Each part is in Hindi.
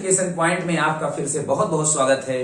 एजुकेशन पॉइंट में आपका फिर से बहुत बहुत स्वागत है।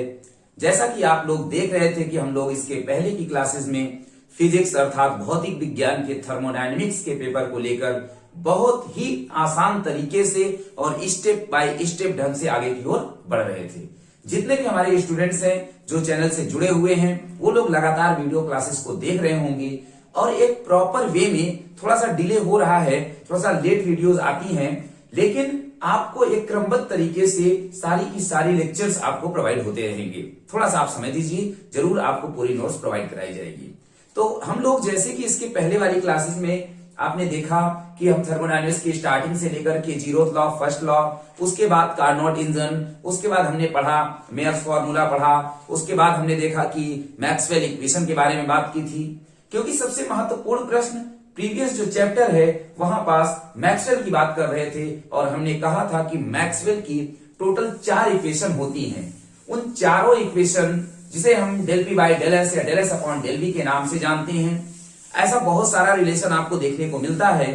जैसा कि आप लोग देख रहे थे कि हम लोग इसके पहले की क्लासेस में फिजिक्स अर्थात भौतिक विज्ञान के थर्मोडायनेमिक्स के पेपर को लेकर बहुत ही आसान तरीके से और स्टेप बाय स्टेप ढंग से आगे की ओर बढ़ रहे थे। जितने भी हमारे स्टूडेंट्स हैं जो चैनल से जुड़े हुए हैं वो लोग लगातार वीडियो क्लासेस को देख रहे होंगे और एक प्रॉपर वे में थोड़ा सा डिले हो रहा है, थोड़ा सा लेट वीडियोस आती हैं, लेकिन आपको एक क्रमबद्ध तरीके से सारी की सारी लेक्चर्स आपको प्रोवाइड होते रहेंगे। थोड़ा सा आप समय दीजिए, जरूर आपको पूरी नोट्स प्रोवाइड कराई जाएगी। तो हम लोग जैसे कि इसके पहले वाली क्लासेस में आपने देखा कि हम थर्मोडायनेमिक्स की स्टार्टिंग से लेकर के जीरोथ लॉ, फर्स्ट लॉ, उसके बाद कार्नोट इंजन, उसके बाद हमने पढ़ा मेयर्स फॉर्मूला पढ़ा, उसके बाद हमने देखा कि मैक्सवेल इक्वेशन के बारे में बात की थी। क्योंकि सबसे महत्वपूर्ण प्रश्न प्रीवियस जो चैप्टर है वहां पास मैक्सवेल की बात कर रहे थे और हमने कहा था कि मैक्सवेल की टोटल 4 इक्वेशन होती हैं। उन चारों इक्वेशन जिसे हम del P by del S या del S upon del B के नाम से जानते हैं, ऐसा बहुत सारा रिलेशन आपको देखने को मिलता है,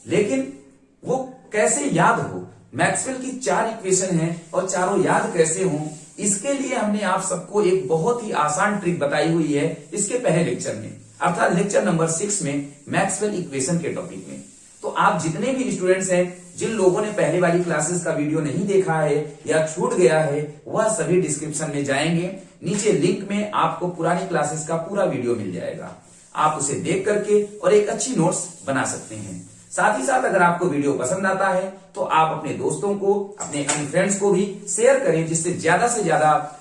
लेकिन वो कैसे याद हो, मैक्सवेल की 4 इक्वेशन हैं और चारों याद कैसे हों, इसके लिए हमने आप सबको एक बहुत ही आसान ट्रिक बताई हुई है इसके पहले लेक्चर में, अर्थात लेक्चर नंबर 6 में मैक्सवेल इक्वेशन के टॉपिक में। तो आप जितने भी स्टूडेंट्स हैं जिन लोगों ने पहले वाली क्लासेस का वीडियो नहीं देखा है या छूट गया है, वह सभी डिस्क्रिप्शन में जाएंगे, नीचे लिंक में आपको पुरानी क्लासेस का पूरा वीडियो मिल जाएगा। आप उसे देख करके और एक अच्छी नोट्स बना सकते हैं। साथ ही साथ अगर आपको वीडियो पसंद आता है तो आप अपने दोस्तों को, अपने अन्य फ्रेंड्स को भी शेयर करें, जिससे ज्यादा से ज्यादा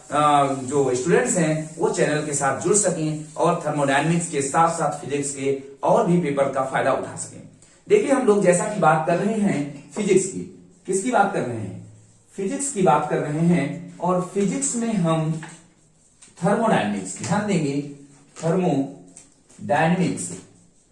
जो स्टूडेंट्स हैं वो चैनल के साथ जुड़ सकें और थर्मोडायनेमिक्स के साथ साथ फिजिक्स के और भी पेपर का फायदा उठा सकें। देखिए, हम लोग जैसा कि बात कर रहे हैं फिजिक्स की, किसकी बात कर रहे हैं? फिजिक्स की बात कर रहे हैं। और फिजिक्स में हम थर्मोडायनेमिक्स, ध्यान देंगे, थर्मोडायनेमिक्स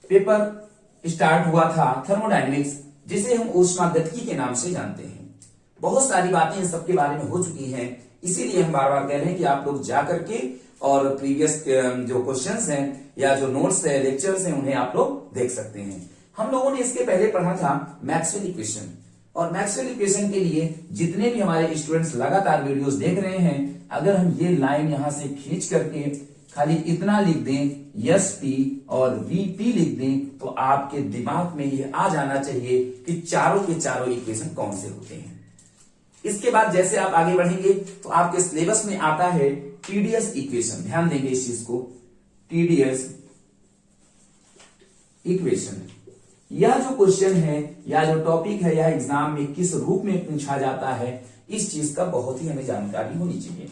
पेपर स्टार्ट हुआ था, थर्मोडायनेमिक्स जिसे हम ऊष्मागतिकी के नाम से जानते हैं। बहुत सारी बातें इन सबके बारे में हो चुकी हैं, इसीलिए हम बार बार कह रहे हैं कि आप लोग जा करके और प्रीवियस जो क्वेश्चंस हैं या जो नोट्स है, लेक्चर्स हैं, उन्हें आप लोग देख सकते हैं। हम लोगों ने इसके पहले पढ़ा था मैक्सवेल इक्वेशन, और मैक्सवेल इक्वेशन के लिए जितने भी हमारे स्टूडेंट्स लगातार वीडियोस देख रहे हैं, अगर हम ये लाइन यहां से खींच करके खाली इतना लिख दें, यस पी और वी पी लिख दें, तो आपके दिमाग में ये आ जाना चाहिए कि चारों के चारों इक्वेशन कौन से होते हैं। इसके बाद जैसे आप आगे बढ़ेंगे तो आपके सिलेबस में आता है टीडीएस इक्वेशन, ध्यान देंगे इस चीज को, टीडीएस इक्वेशन। यह जो क्वेश्चन है या जो टॉपिक है, यह एग्जाम में किस रूप में पूछा जाता है, इस चीज का बहुत ही हमें जानकारी होनी चाहिए।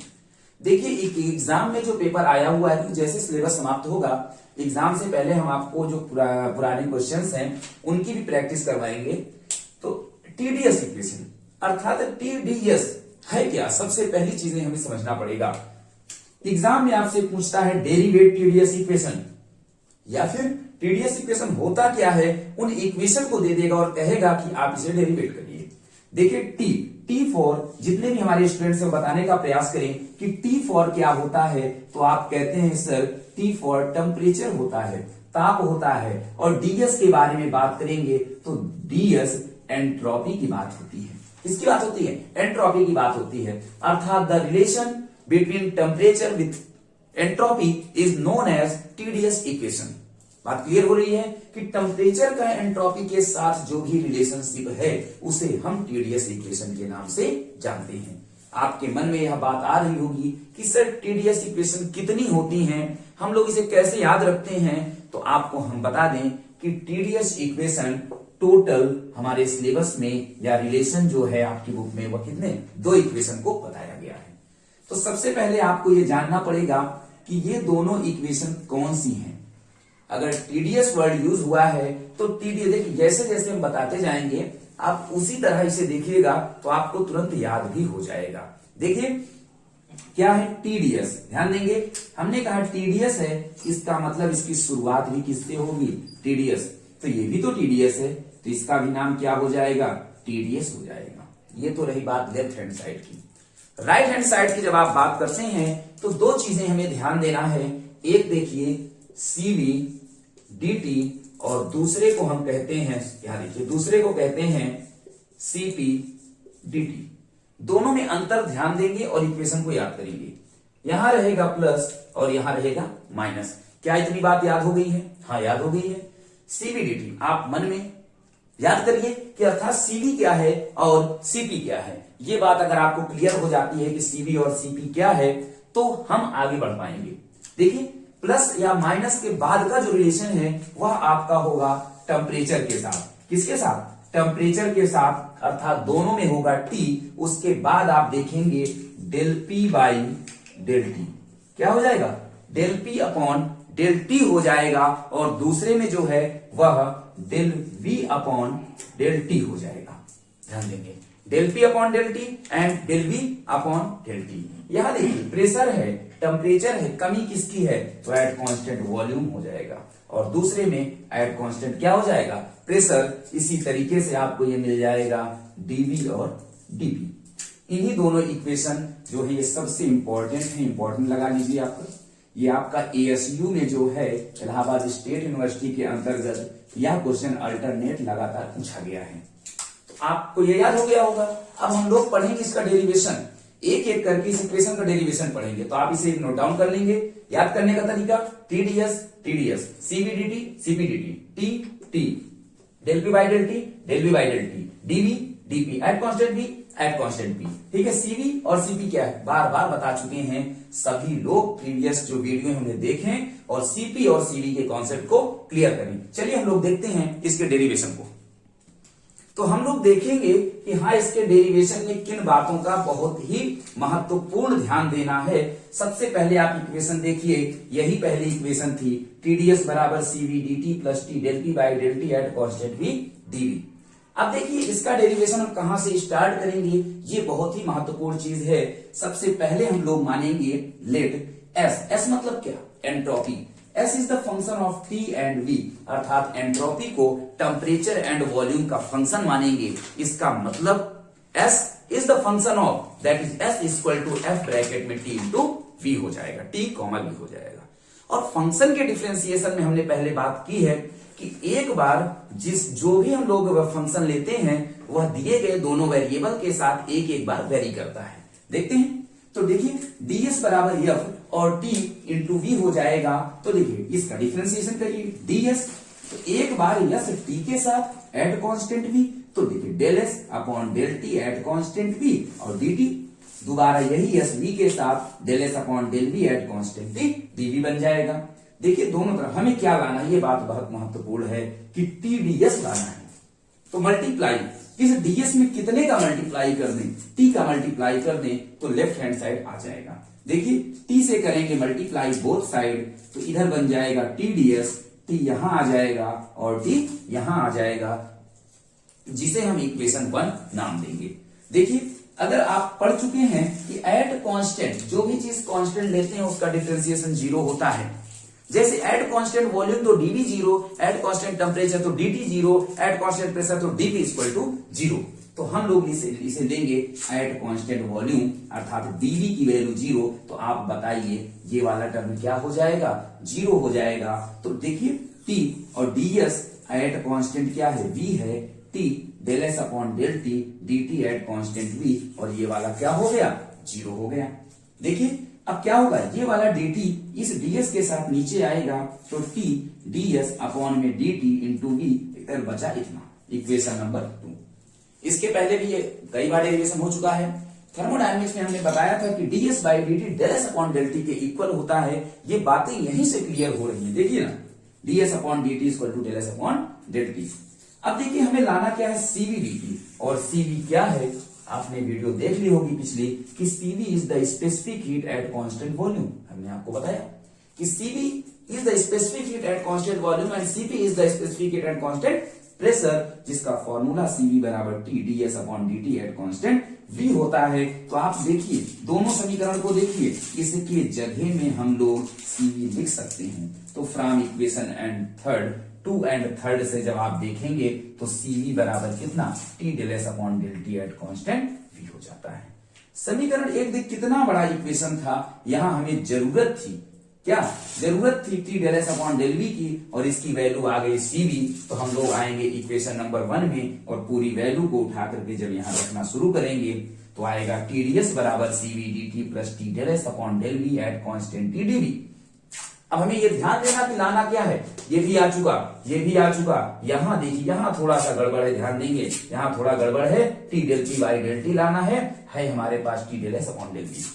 देखिए, एग्जाम में जो पेपर आया हुआ है, जैसे सिलेबस समाप्त होगा, एग्जाम से पहले हम आपको जो पुराने क्वेश्चंस हैं उनकी भी प्रैक्टिस करवाएंगे। तो टीडीएस इक्वेशन अर्थात टीडीएस है क्या, सबसे पहली चीजें हमें समझना पड़ेगा। एग्जाम में आपसे पूछता है डेरिवेट टीडीएस इक्वेशन, या फिर टीडीएस इक्वेशन होता क्या है, उन इक्वेशन को दे देगा और कहेगा कि आप इसे डेरिवेट करिए। देखिए, टी फॉर, जितने भी हमारे स्टूडेंट्स को बताने का प्रयास करें कि टी फॉर क्या होता है, तो आप कहते हैं सर टी फॉर टेम्परेचर होता है, ताप होता है। और डीएस के बारे में बात करेंगे तो डीएस एंट्रोपी की बात होती है। किसकी बात होती है? एंट्रोपी की बात होती है। अर्थात the relation between temperature with entropy is known as TDS equation. बात क्लियर हो रही है कि टेम्परेचर का एंट्रोपी के साथ जो भी रिलेशनशिप है उसे हम टीडीएस इक्वेशन के नाम से जानते हैं। आपके मन में यह बात आ रही होगी कि सर टीडीएस इक्वेशन कितनी होती हैं, हम लोग इसे कैसे याद रखते हैं? तो आपको हम बता दें कि टीडीएस इक्वेशन टोटल हमारे सिलेबस में या रिलेशन जो है आपकी बुक में, वह कितने 2 इक्वेशन को बताया गया है। तो सबसे पहले आपको यह जानना पड़ेगा कि ये दोनों इक्वेशन कौन सी हैं। अगर टीडीएस वर्ड यूज हुआ है तो टीडीएस, देखिए जैसे जैसे हम बताते जाएंगे आप उसी तरह इसे देखिएगा तो आपको तुरंत याद भी हो जाएगा। देखिए क्या है टीडीएस, ध्यान देंगे, हमने कहा टीडीएस है, इसका मतलब इसकी शुरुआत भी किससे होगी? टीडीएस। तो ये भी तो टीडीएस है, तो इसका भी नाम क्या हो जाएगा? टीडीएस हो जाएगा। ये तो रही बात लेफ्ट हैंड साइड की। राइट हैंड साइड की जब आप बात करते हैं तो 2 चीजें हमें ध्यान देना है। एक देखिए सीवी डीटी और दूसरे को हम कहते हैं, यहां देखिए दूसरे को कहते हैं सीपी डीटी। दोनों में अंतर ध्यान देंगे और इक्वेशन को याद करेंगे। यहां रहेगा प्लस और यहां रहेगा माइनस। क्या इतनी बात याद हो गई है? हाँ, याद हो गई है। सीवी dt आप मन में याद करिए कि अर्थात सीवी क्या है और सीपी क्या है। ये बात अगर आपको क्लियर हो जाती है कि सीवी और सीपी क्या है तो हम आगे बढ़ पाएंगे। देखिए, प्लस या माइनस के बाद का जो रिलेशन है वह आपका होगा टेम्परेचर के साथ। किसके साथ? टेम्परेचर के साथ, अर्थात दोनों में होगा T। उसके बाद आप देखेंगे del P by del T क्या हो जाएगा? Del P upon del T हो जाएगा और दूसरे में जो है वह del V upon del T हो जाएगा। ध्यान देंगे, del P upon del T and del V upon del T। यहां देखिए, प्रेशर है, टेम्परेचर है, कमी किसकी है? तो एट कांस्टेंट वॉल्यूम हो जाएगा और दूसरे में एट कांस्टेंट क्या हो जाएगा? प्रेशर। इसी तरीके से आपको ये मिल जाएगा dV और dP। इन्हीं दोनों इक्वेशन जो है ये सबसे इंपॉर्टेंट है, इंपॉर्टेंट लगा लीजिए आप। ये आपका ASU में जो है इलाहाबाद स्टेट यूनिवर्सिटी के अंतर्गत यह क्वेश्चन अल्टरनेट लगातार पूछा गया है। तो आपको ये याद हो गया होगा। अब हम लोग पढ़ेंगे इसका डेरिवेशन, एक एक करके इस इक्वेशन का डेरिवेशन पढ़ेंगे। तो आप इसे नोट डाउन कर लेंगे। याद करने का तरीका TDS TDS, CV dt CP dt, T T, del P by del T del V by del T, dV dP at constant V at constant P। ठीक है, CV और CP क्या है बार बार बता चुके हैं सभी लोग, प्रीवियस जो वीडियो हमने देखें और CP और CV के कॉन्सेप्ट को क्लियर करें। चलिए हम लोग देखते हैं इसके डेरिवेशन को। तो हम लोग देखेंगे कि हाँ, इसके डेरिवेशन में किन बातों का बहुत ही महत्वपूर्ण ध्यान देना है। सबसे पहले आप इक्वेशन देखिए, यही पहली इक्वेशन थी TDS बराबर CV dt plus T del P by del T at constant V dV। अब देखिए इसका डेरिवेशन हम कहां से स्टार्ट करेंगे, ये बहुत ही महत्वपूर्ण चीज है। सबसे पहले हम लोग मानेंगे लेट S मतलब क्या? Entropy. S is the function of T and V, अर्थात एंट्रोपी को टेम्परेचर एंड वॉल्यूम का फंक्शन मानेंगे। इसका मतलब S is the function of, that is S equal to F bracket में T इंटू V हो जाएगा, T कॉमा V हो जाएगा। और फंक्शन के डिफरेंशिएशन में हमने पहले बात की है कि एक बार जो भी हम लोग फंक्शन लेते हैं वह दिए गए दोनों वेरिएबल के साथ एक एक बार वेरी करता है। देखते हैं, तो देखिए ds बराबर F और T इंटू V हो जाएगा। तो देखिए इसका डिफरेंशिएशन करिए, ds तो एक बार F T के साथ एट कांस्टेंट V, तो देखिए del S upon del T at constant V और dt दोबारा यही S V के साथ del S upon del V at constant T dV बन जाएगा। देखिए दोनों तरफ हमें क्या लाना है, ये बात बहुत महत्वपूर्ण है कि TDS लाना है। तो मल्टीप्लाई, इस ds में कितने का मल्टीप्लाई कर दें? T का मल्टीप्लाई कर दें तो लेफ्ट हैंड साइड आ जाएगा। देखिए T से करेंगे मल्टीप्लाई बोथ साइड, तो इधर बन जाएगा TDS, T यहां आ जाएगा और T यहां आ जाएगा, जिसे हम इक्वेशन 1 नाम देंगे। देखिए अगर आप पढ़ चुके हैं कि एट कांस्टेंट जो भी चीज कांस्टेंट लेते हैं उसका डिफरेंशिएशन 0 होता है। जैसे एट कांस्टेंट वॉल्यूम तो dV 0, एट कांस्टेंट टेम्परेचर तो dt 0, एट कांस्टेंट प्रेशर तो dP इक्वल टू 0। तो हम लोग इसे लेंगे एट कांस्टेंट वॉल्यूम अर्थात dV की वैल्यू 0। तो आप बताइए ये वाला टर्म क्या हो जाएगा? 0 हो जाएगा। तो देखिए T और ds एट कांस्टेंट क्या है? V है, T del S upon del T dt at constant V और ये वाला क्या हो गया? 0 हो गया। देखिए अब क्या होगा, ये वाला dt इस ds के साथ नीचे आएगा, तो T ds अपॉन में dt इंटू V इधर बचा इतना, इक्वेशन नंबर 2। इसके पहले भी ये कई बार डेरिवेशन हो चुका है। थर्मोडायनेमिक्स में हमने बताया था कि ds by dt del S upon del T के इक्वल होता है। ये बातें यहीं से क्लियर हो रही है। देखिए ना, ds upon dt equal to del S upon del T। अब देखिए हमें लाना क्या है? CV dt, और CV क्या है? आपने वीडियो देख ली होगी पिछली कि CV is the specific heat at constant volume. हमने आपको बताया कि CV is the specific heat at constant volume and CP is the specific heat at constant pressure, जिसका फॉर्मूला CV बराबर T ds upon dt at constant V होता है। तो आप देखिए दोनों समीकरण को देखिए, इसके जगह में हम लोग CV लिख सकते हैं। तो from equation and third 2 and third से जब आप देखेंगे तो CV बराबर कितना? T del S upon del T at constant V हो जाता है। समीकरण 1 देख कितना बड़ा इक्वेशन था। यहां हमें जरूरत थी, क्या जरूरत थी? T del S upon del V की, और इसकी वैल्यू आ गई CV। तो हम लोग आएंगे इक्वेशन नंबर 1 में और पूरी वैल्यू को उठा करके जब यहां रखना शुरू करेंगे तो आएगा TdS बराबर CV dt plus T del S upon del V at constant T dV। अब हमें ये ध्यान देना कि लाना क्या है, ये भी आ चुका, ये भी आ चुका। यहां देखिए, यहां थोड़ा सा गड़बड़ है, ध्यान देंगे, यहां थोड़ा गड़बड़ है। T del P by del T लाना है हमारे पास T del S upon del V।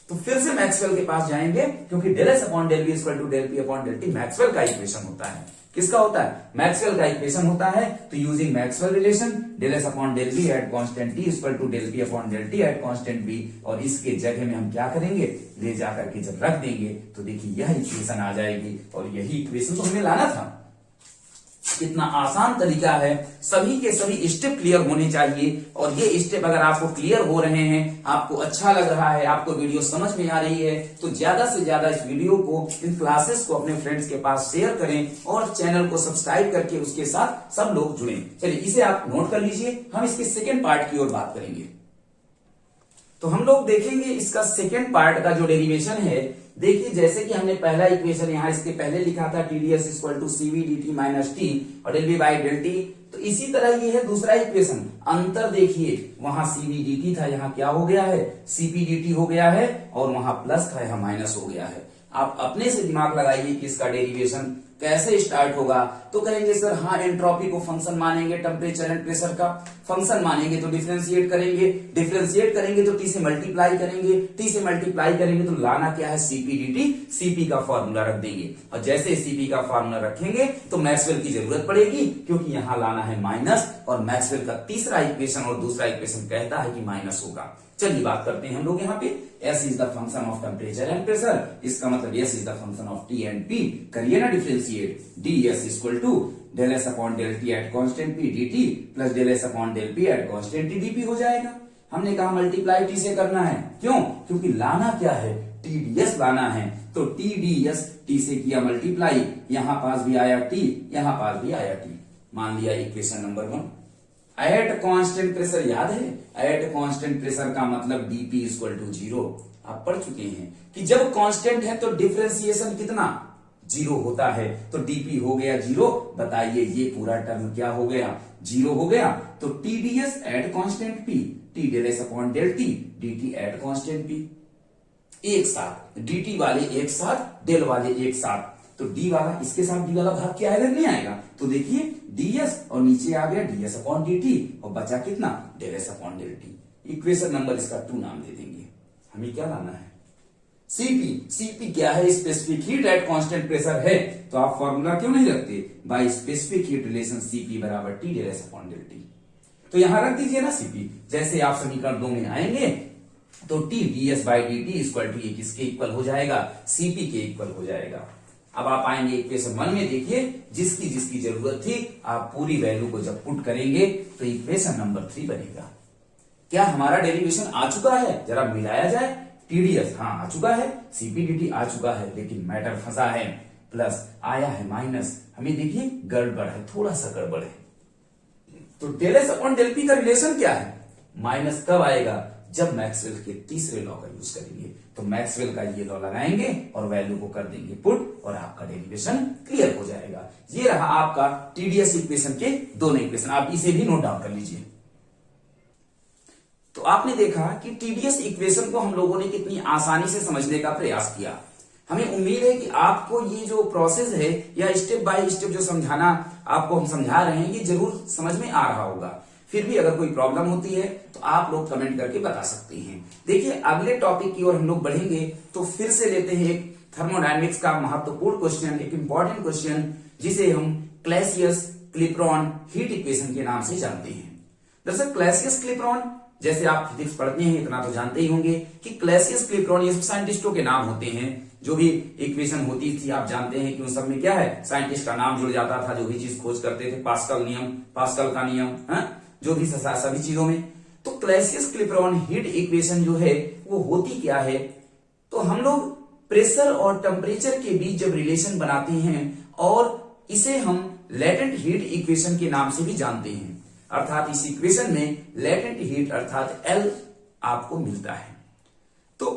तो फिर से मैक्सवेल के पास जाएंगे, क्योंकि del S upon del V equal to del P upon del T Maxwell का इक्वेशन होता है। किसका होता है? मैक्सवेल का इक्वेशन होता है। तो using Maxwell relation del S upon del V at constant T equal to del P upon del T at constant V, और इसके जगह में हम क्या करेंगे, ले जाकर के जब रख देंगे तो देखिए यह इक्वेशन आ जाएगी, और यही इक्वेशन तो हमें लाना था। कितना आसान तरीका है, सभी के सभी स्टेप क्लियर होने चाहिए। और ये स्टेप अगर आपको क्लियर हो रहे हैं, आपको अच्छा लग रहा है, आपको वीडियो समझ में आ रही है, तो ज्यादा से ज्यादा इस वीडियो को, इन क्लासेस को अपने फ्रेंड्स के पास शेयर करें और चैनल को सब्सक्राइब करके उसके साथ सब लोग जुड़ें। चलिए इसे आप नोट कर लीजिए, हम इसके सेकेंड पार्ट की ओर बात करेंगे। तो हम लोग देखेंगे इसका सेकेंड पार्ट का जो डेरिवेशन है। देखिए जैसे कि हमने पहला इक्वेशन यहां इसके पहले लिखा था TdS equal to CV dt minus T और del V by del T, तो इसी तरह ये है दूसरा इक्वेशन। अंतर देखिए, वहां CV dt था, यहाँ क्या हो गया है, CP dt हो गया है, और वहां प्लस था, यहाँ माइनस हो गया है। आप अपने से दिमाग लगाइए कि इसका डेरिवेशन कैसे स्टार्ट होगा। तो कहेंगे सर हाँ, एंट्रोपी को फंक्शन मानेंगे, टेम्परेचर एंड प्रेशर का फंक्शन मानेंगे तो डिफरेंशिएट करेंगे, डिफरेंशिएट करेंगे तो T से मल्टीप्लाई करेंगे, T से मल्टीप्लाई करेंगे तो लाना क्या है, CP dt, CP का फॉर्मूला रख देंगे। और जैसे CP का फॉर्मूला रखेंगे तो मैक्सवेल की जरूरत पड़ेगी, क्योंकि यहां लाना है माइनस, और मैक्सवेल का तीसरा इक्वेशन और दूसरा इक्वेशन कहता है कि माइनस होगा। चलिए बात करते हैं हम लोग यहाँ पे, S is the function of temperature and pressure, इसका मतलब S is the function of T and P। करिए ना differentiate, ds equal to del S upon del T at constant P dt plus del S upon del P at constant T dP हो जाएगा। हमने कहा मल्टीप्लाई T से करना है, क्यों? क्योंकि लाना क्या है, TdS लाना है। तो TdS T से किया मल्टीप्लाई, यहां पास भी आया T, यहां पास भी आया T, मान लिया equation number 1। At constant pressure याद है, एट कांस्टेंट प्रेशर का मतलब dP इक्वल टू 0। आप पढ़ चुके हैं कि जब कांस्टेंट है तो डिफरेंशिएशन कितना, 0 होता है। तो dP हो गया 0। बताइए ये पूरा टर्म क्या हो गया, 0 हो गया। तो TdS eight constant P, T del S upon del T dt at constant P, एक साथ dt वाले एक साथ, del वाले एक साथ। तो d वाला इसके साथ d वाला भाग क्या आएगा, नहीं आएगा। तो देखिए ds और नीचे आ गया ds अपॉन dt, और बचा कितना, del S upon del T। Equation number इसका 2 नाम दे देंगे। हमें क्या लाना है, CP क्या है, specific heat at constant pressure है। तो आप फॉर्मूला क्यों नहीं रखते, by specific heat relation CP बराबर T del S upon del T। तो यहां रख दीजिए ना CP। जैसे आप समीकरण 2 में आएंगे तो T ds by dt equal to ये किसके इक्वल हो जाएगा, CP के इक्वल हो जाएगा। अब आप आएंगे इक्वेशन 1 में, देखिए जिसकी जिसकी जरूरत थी आप पूरी वैल्यू को जब पुट करेंगे तो इक्वेशन नंबर 3 बनेगा। क्या हमारा डेरिवेशन आ चुका है, जरा मिलाया जाए। TdS हाँ आ चुका है, CP dt आ चुका है, लेकिन मैटर फंसा है, प्लस आया है माइनस। हमें देखिए गड़बड़ है, थोड़ा सा गड़बड़ है। तो del S upon del P का रिलेशन क्या है, माइनस कब आएगा, जब मैक्सवेल के तीसरे लॉ का यूज करेंगे। तो मैक्सवेल का ये लॉ लगाएंगे और वैल्यू को कर देंगे पुट, और आपका डेरिवेशन क्लियर हो जाएगा। ये रहा आपका TdS इक्वेशन के दोनों इक्वेशन, आप इसे भी नोट डाउन कर लीजिए। तो आपने देखा कि TdS इक्वेशन को हम लोगों ने कितनी आसानी से समझने का प्रयास किया। हमें उम्मीद है कि आपको ये जो प्रोसेस है या स्टेप बाय स्टेप जो समझाना आपको हम समझा रहे हैं, ये जरूर समझ में आ रहा होगा। फिर भी अगर कोई प्रॉब्लम होती है तो आप लोग कमेंट करके बता सकते हैं। देखिए अगले टॉपिक की ओर हम लोग बढ़ेंगे, तो फिर से लेते हैं एक थर्मोडायनेमिक्स का महत्वपूर्ण क्वेश्चन, एक इंपॉर्टेंट क्वेश्चन, जिसे हम क्लैसियस क्लिप्रॉन हीट इक्वेशन के नाम से जानते हैं। दरअसल क्लैसियस क्लिप्रॉन, जैसे आप फिजिक्स पढ़ते हैं इतना तो जानते ही होंगे कि क्लैसियस क्लिप्रॉन ये साइंटिस्टों के नाम होते हैं। जो भी इक्वेशन होती थी आप जानते हैं कि उन सब में क्या है, साइंटिस्ट का नाम जुड़ जाता था, जो भी चीज खोज करते थे, पास्कल नियम, पास्कल का नियम, जो भी सभी चीजों में। तो क्लैसियस क्लिप्रॉन हीट इक्वेशन जो है वो होती क्या है, तो हम लोग प्रेशर और टेम्परेचर के बीच जब रिलेशन बनाते हैं, और इसे हम लेटेंट हीट इक्वेशन के नाम से भी जानते हैं। अर्थात इस इक्वेशन में लेटेंट हीट अर्थात L आपको मिलता है। तो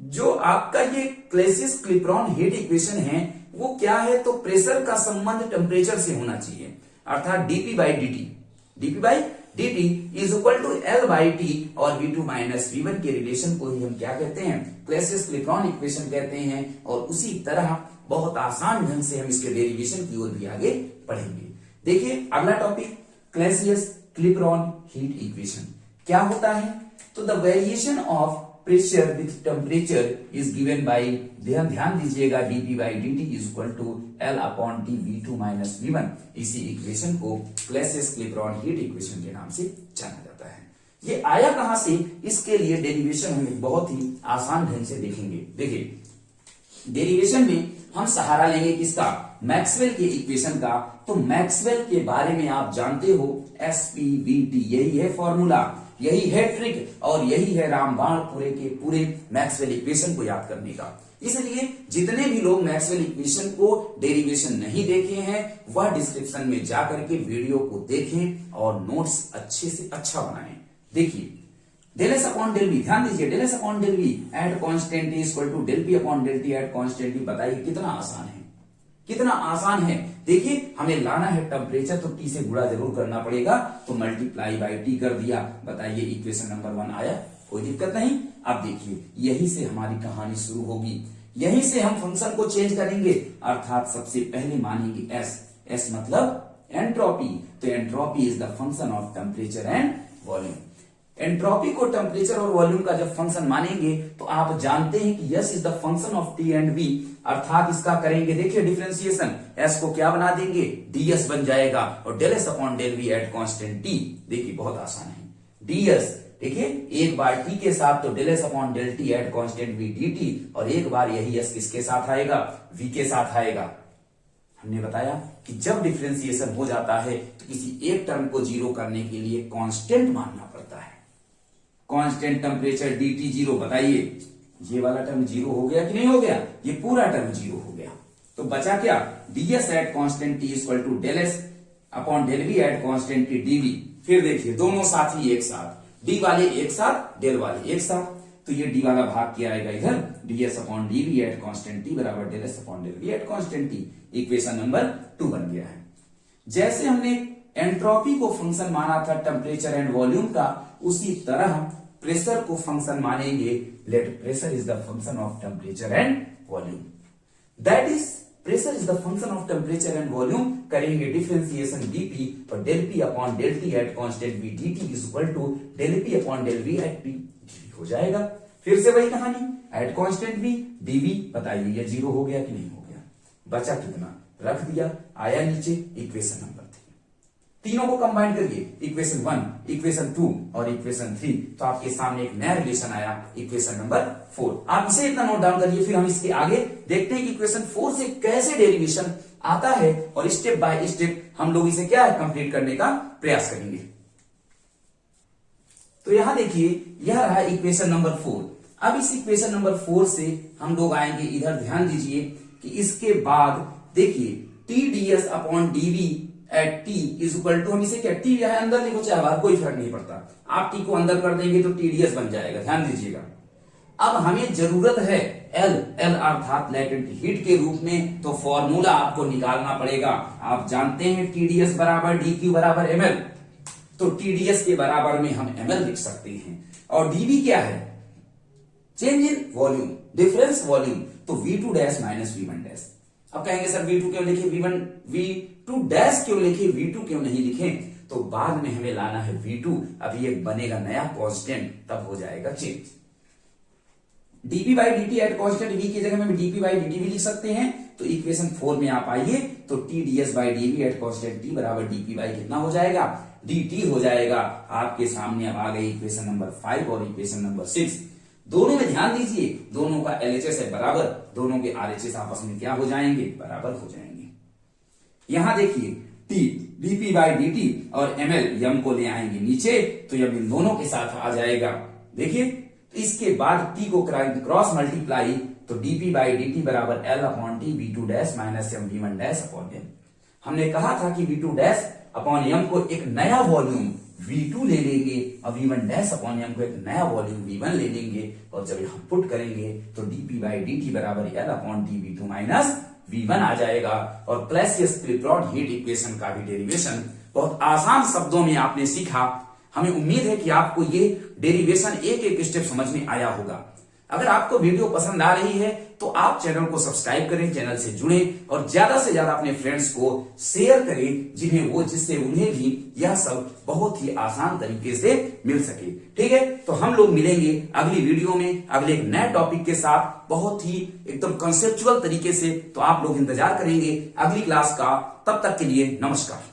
जो आपका ये क्लैसियस क्लिप्रॉन हीट इक्वेशन है वो क्या है, तो प्रेशर का संबंध टेम्परेचर से होना चाहिए, अर्थात dP by dt, dP by dt is equal to L by T और V2 माइनस V1 के रिलेशन को ही हम क्या कहते हैं, क्लैसियस-क्लैपेरॉन इक्वेशन कहते हैं। और उसी तरह बहुत आसान ढंग से हम इसके डेरिवेशन की ओर भी आगे बढ़ेंगे। देखिए अगला टॉपिक क्लैसियस-क्लैपेरॉन हीट इक्वेशन क्या होता है। तो the variation of pressure with temperature is given by, ध्यान दीजिएगा, dP by dt is equal to L upon T V2 minus V1। इसी इक्वेशन को क्लैसियस-क्लैपेरॉन हीट इक्वेशन के नाम से जाना जाता है। ये आया कहां से, इसके लिए डेरिवेशन हम बहुत ही आसान ढंग से देखेंगे। देखिए डेरिवेशन में हम सहारा लेंगे किसका, मैक्सवेल के इक्वेशन का। तो मैक्सवेल के बारे में आप जानते हो, SPVT, यही है फॉर्मूला, यही है ट्रिक और यही है रामबाण पूरे के पूरे मैक्सवेल इक्वेशन को याद करने का। इसलिए जितने भी लोग मैक्सवेल इक्वेशन को डेरिवेशन नहीं देखे हैं वह डिस्क्रिप्शन में जाकर के वीडियो को देखें और नोट्स अच्छे से अच्छा बनाएं। देखिए del S upon del V, ध्यान दीजिए, del S upon del V at constant T equal to del P upon del T at constant T. बताइए कितना आसान है, कितना आसान है। देखिए हमें लाना है टेम्परेचर, तो टी से गुणा जरूर करना पड़ेगा, तो मल्टीप्लाई बाई टी कर दिया। बताइए इक्वेशन नंबर 1 आया, कोई दिक्कत नहीं। अब देखिए यही से हमारी कहानी शुरू होगी, यहीं से हम फंक्शन को चेंज करेंगे, अर्थात सबसे पहले मानेंगे एस मतलब एंट्रोपी। तो entropy is the function of temperature and volume. Entropy को टेम्परेचर और वॉल्यूम का जब फंक्शन मानेंगे तो आप जानते हैं कि S is the function of T and V, अर्थात इसका करेंगे देखिए डिफरेंशिएशन, एस को क्या बना देंगे, ds बन जाएगा और del S upon del V at constant T. देखिए बहुत आसान है, ds देखिए एक बार टी के साथ तो del S upon del T at constant V dt, और एक बार यही एस किसके साथ आएगा, v के साथ आएगा। हमने बताया कि जब डिफरेंशिएशन हो जाता है तो किसी एक टर्म को जीरो करने के लिए कांस्टेंट मानना पड़ता है। कांस्टेंट टेम्परेचर dt जीरो, बताइए ये वाला टर्म जीरो हो गया कि नहीं हो गया, ये पूरा टर्म जीरो हो गया। तो बचा क्या, ds at constant t equal to del S upon del V at constant t dv। फिर देखिए दोनों साथी एक साथ, d वाले एक साथ, डेल वाले एक साथ, तो ये d वाला भाग क्या आएगा इधर, ds upon dv at constant t बराबर del S upon del V at constant t। Equation number 2 बन गया है। जैसे हमने एंट्रोपी को फंक्शन माना था टेम्परेचर एंड वॉल्यूम का, उसी तरह प्रेशर को फंक्शन मानेंगे। Let pressure is the function of temperature and volume, that is pressure is the function of temperature and volume. करेंगे डिफरेंशिएशन dp और del P upon del T at constant v dt is equal to del P upon del V at p हो जाएगा। फिर से वही कहानी, एट कांस्टेंट v dv। बताइए ये जीरो हो गया कि नहीं हो गया, बचा कितना, रख दिया, आया नीचे इक्वेशन नंबर 3। तीनों को कंबाइन करिए, इक्वेशन 1, इक्वेशन 2 और इक्वेशन 3, तो आपके सामने एक नया रिलेशन आया, इक्वेशन नंबर 4। आप इसे इतना नोट डाउन करिए, फिर हम इसके आगे देखते हैं कि इक्वेशन 4 से कैसे डेरिवेशन आता है और स्टेप बाय स्टेप हम लोग इसे क्या है कंप्लीट करने का प्रयास करेंगे। तो यहां देखिए यह रहा इक्वेशन नंबर 4। अब इस इक्वेशन नंबर 4 से हम लोग आएंगे इधर, ध्यान दीजिए कि इसके बाद देखिए T ds upon dv at t is equal to, हम इसे क्या, t यहां अंदर लिखो चाहे बाहर, कोई फर्क नहीं पड़ता, आप t को अंदर कर देंगे तो TDS बन जाएगा। ध्यान दीजिएगा अब हमें जरूरत है L अर्थात लेटेंट हीट के रूप में, तो फॉर्मूला आपको निकालना पड़ेगा। आप जानते हैं TDS बराबर dq बराबर ml, तो TDS के बराबर में हम ml लिख सकते हैं। और dv क्या है, change in volume, difference volume, तो v2 dash minus v1 dash. अब कहेंगे सर v2 क्यों लिखे, v2 डैश क्यों लिखे, v2 क्यों नहीं लिखे, तो बाद में हमें लाना है v2, अभी एक बनेगा नया कांस्टेंट, तब हो जाएगा change. dp by dt at constant v की जगह में dp बाई dt भी लिख सकते हैं। तो इक्वेशन 4 में आप आइए तो tds by dv at constant t बराबर dp बाई कितना हो जाएगा, dt हो जाएगा। आपके सामने अब आ गई इक्वेशन नंबर 5 और इक्वेशन नंबर 6। दोनों में ध्यान दीजिए, दोनों का LHS है बराबर, दोनों के RHS आपस में क्या हो जाएंगे, बराबर हो जाएंगे। यहां देखिए t dp बाई dt और ml यम को ले आएंगे नीचे, तो यम इन दोनों के साथ आ जाएगा। देखिए तो इसके बाद t को क्रॉस मल्टीप्लाई, तो dp बाई dt बराबर L upon T v2 dash minus m v1 dash upon m। हमने कहा था कि v2 डैश अपॉन m को एक नया वॉल्यूम v2 ले लेंगे और v1 डैश अपॉन m को एक नया वॉल्यूम v1 ले लेंगे, और जब हम पुट करेंगे तो dp बाई dt बराबर L upon T v2 minus v1 आ जाएगा। और क्लैसियस-क्लैपेरॉन हीट इक्वेशन का भी डेरिवेशन बहुत आसान शब्दों में आपने सीखा। हमें उम्मीद है कि आपको ये डेरिवेशन एक एक स्टेप समझ में आया होगा। अगर आपको वीडियो पसंद आ रही है तो आप चैनल को सब्सक्राइब करें, चैनल से जुड़ें और ज्यादा से ज्यादा अपने फ्रेंड्स को शेयर करें जिससे उन्हें भी यह सब बहुत ही आसान तरीके से मिल सके। ठीक है, तो हम लोग मिलेंगे अगली वीडियो में अगले एक नए टॉपिक के साथ, बहुत ही एकदम कंसेप्चुअल तरीके से। तो आप लोग इंतजार करेंगे अगली क्लास का। तब तक के लिए नमस्कार।